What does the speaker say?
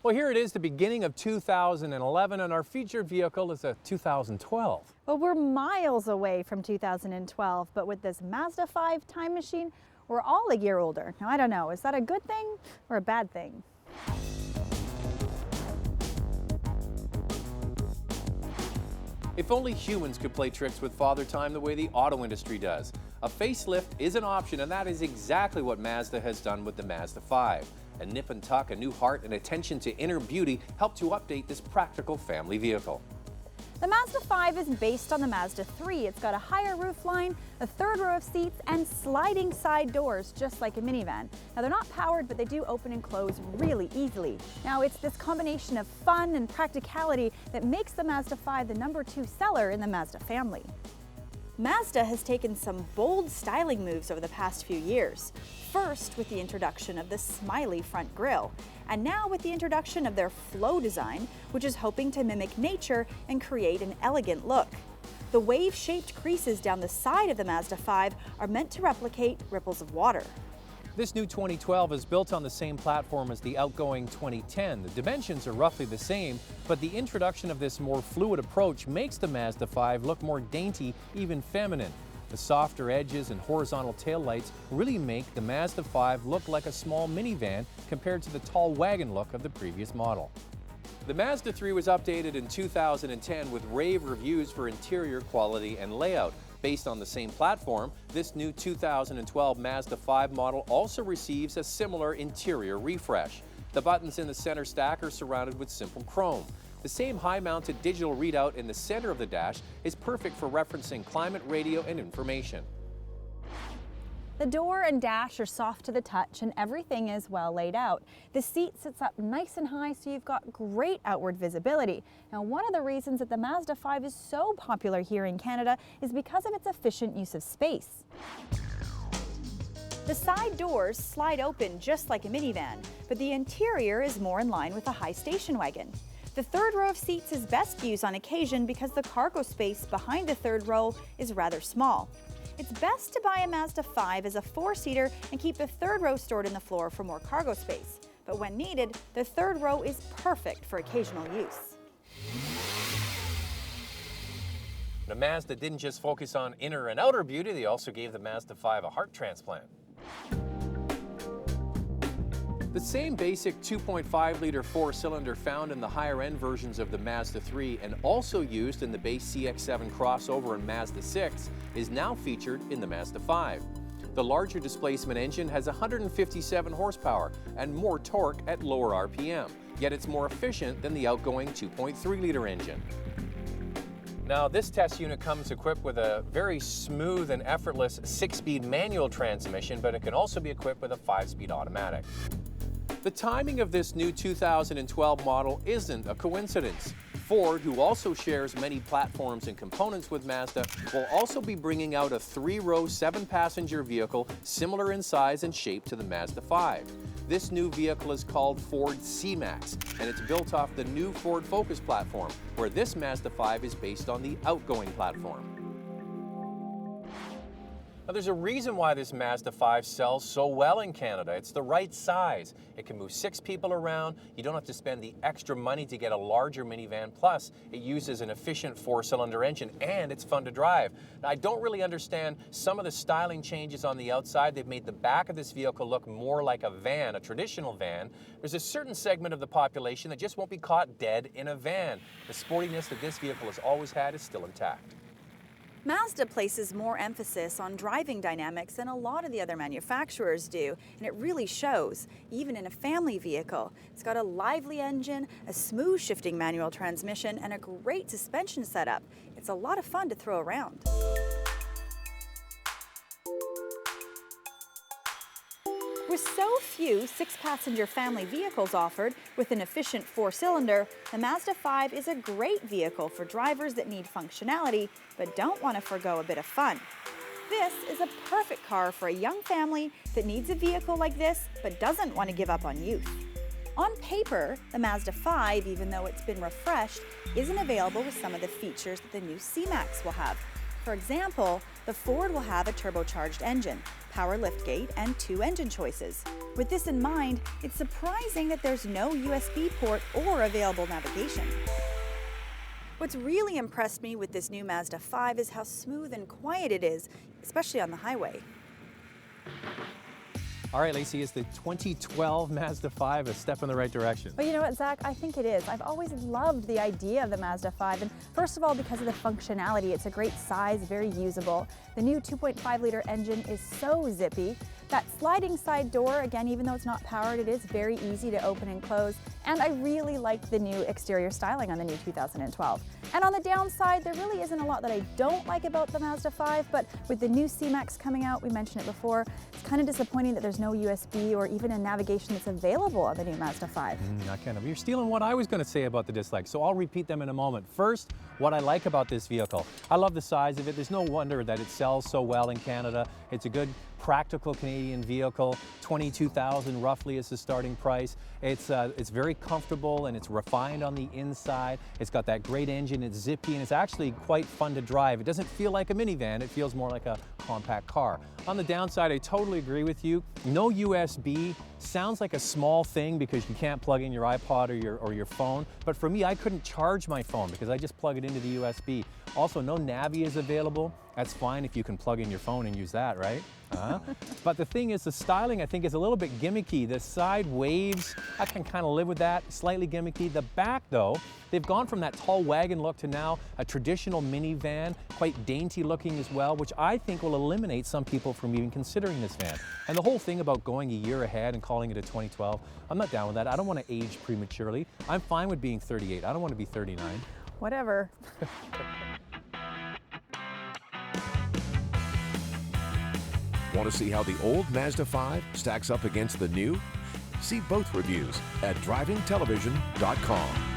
Well, here it is, the beginning of 2011, and our featured vehicle is a 2012. Well, we're miles away from 2012, but with this Mazda 5 time machine, we're all a year older. Now, I don't know, is that a good thing or a bad thing? If only humans could play tricks with Father Time the way the auto industry does. A facelift is an option, and that is exactly what Mazda has done with the Mazda 5. A nip and tuck, a new heart, and attention to inner beauty help to update this practical family vehicle. The Mazda 5 is based on the Mazda 3. It's got a higher roofline, a third row of seats, and sliding side doors, just like a minivan. Now, they're not powered, but they do open and close really easily. Now, it's this combination of fun and practicality that makes the Mazda 5 the #2 seller in the Mazda family. Mazda has taken some bold styling moves over the past few years. First with the introduction of the smiley front grille, and now with the introduction of their flow design, which is hoping to mimic nature and create an elegant look. The wave-shaped creases down the side of the Mazda 5 are meant to replicate ripples of water. This new 2012 is built on the same platform as the outgoing 2010. The dimensions are roughly the same, but the introduction of this more fluid approach makes the Mazda 5 look more dainty, even feminine. The softer edges and horizontal taillights really make the Mazda 5 look like a small minivan compared to the tall wagon look of the previous model. The Mazda 3 was updated in 2010 with rave reviews for interior quality and layout. Based on the same platform, this new 2012 Mazda 5 model also receives a similar interior refresh. The buttons in the center stack are surrounded with simple chrome. The same high-mounted digital readout in the center of the dash is perfect for referencing climate, radio, and information. The door and dash are soft to the touch and everything is well laid out. The seat sits up nice and high, so you've got great outward visibility. Now, one of the reasons that the Mazda 5 is so popular here in Canada is because of its efficient use of space. The side doors slide open just like a minivan, but the interior is more in line with a high station wagon. The third row of seats is best used on occasion because the cargo space behind the third row is rather small. It's best to buy a Mazda 5 as a 4-seater and keep the third row stored in the floor for more cargo space. But when needed, the third row is perfect for occasional use. The Mazda didn't just focus on inner and outer beauty, they also gave the Mazda 5 a heart transplant. The same basic 2.5-liter 4-cylinder found in the higher-end versions of the Mazda 3 and also used in the base CX-7 crossover and Mazda 6 is now featured in the Mazda 5. The larger displacement engine has 157 horsepower and more torque at lower RPM, yet it's more efficient than the outgoing 2.3-liter engine. Now, this test unit comes equipped with a very smooth and effortless 6-speed manual transmission, but it can also be equipped with a 5-speed automatic. The timing of this new 2012 model isn't a coincidence. Ford, who also shares many platforms and components with Mazda, will also be bringing out a 3-row, 7-passenger vehicle similar in size and shape to the Mazda 5. This new vehicle is called Ford C-Max, and it's built off the new Ford Focus platform, where this Mazda 5 is based on the outgoing platform. Now, there's a reason why this Mazda 5 sells so well in Canada. It's the right size. It can move 6 people around. You don't have to spend the extra money to get a larger minivan. Plus, it uses an efficient 4-cylinder engine, and it's fun to drive. Now, I don't really understand some of the styling changes on the outside. They've made the back of this vehicle look more like a van, a traditional van. There's a certain segment of the population that just won't be caught dead in a van. The sportiness that this vehicle has always had is still intact. Mazda places more emphasis on driving dynamics than a lot of the other manufacturers do, and it really shows, even in a family vehicle. It's got a lively engine, a smooth shifting manual transmission, and a great suspension setup. It's a lot of fun to throw around. With so few 6-passenger family vehicles offered with an efficient 4-cylinder, the Mazda 5 is a great vehicle for drivers that need functionality but don't want to forgo a bit of fun. This is a perfect car for a young family that needs a vehicle like this but doesn't want to give up on youth. On paper, the Mazda 5, even though it's been refreshed, isn't available with some of the features that the new C-Max will have. For example, the Ford will have a turbocharged engine, power liftgate, and 2 engine choices. With this in mind, it's surprising that there's no USB port or available navigation. What's really impressed me with this new Mazda 5 is how smooth and quiet it is, especially on the highway. All right, Lacey, is the 2012 Mazda 5 a step in the right direction? Well, you know what, Zach? I think it is. I've always loved the idea of the Mazda 5, and first of all, because of the functionality. It's a great size, very usable. The new 2.5-liter engine is so zippy. That sliding side door, again, even though it's not powered, it is very easy to open and close. And I really like the new exterior styling on the new 2012. And on the downside, there really isn't a lot that I don't like about the Mazda 5, but with the new C-Max coming out, we mentioned it before, it's kind of disappointing that there's no USB or even a navigation that's available on the new Mazda 5. You're stealing what I was going to say about the dislikes, so I'll repeat them in a moment. First, what I like about this vehicle. I love the size of it. There's no wonder that it sells so well in Canada. It's a good, practical Canadian vehicle. $22,000 roughly is the starting price. It's very comfortable and it's refined on the inside. It's got that great engine, it's zippy, and it's actually quite fun to drive. It doesn't feel like a minivan, it feels more like a compact car. On the downside, I totally agree with you. No USB sounds like a small thing because you can't plug in your iPod or your phone, but for me, I couldn't charge my phone because I just plug it into the USB. Also, no Navi is available. That's fine if you can plug in your phone and use that, right? But the thing is, the styling I think is a little bit gimmicky. The side waves, I can kind of live with that, slightly gimmicky. The back though, they've gone from that tall wagon look to now a traditional minivan, quite dainty looking as well, which I think will eliminate some people from even considering this van. And the whole thing about going a year ahead and calling it a 2012, I'm not down with that. I don't want to age prematurely. I'm fine with being 38. I don't want to be 39. Whatever. Want to see how the old Mazda 5 stacks up against the new? See both reviews at drivingtelevision.com.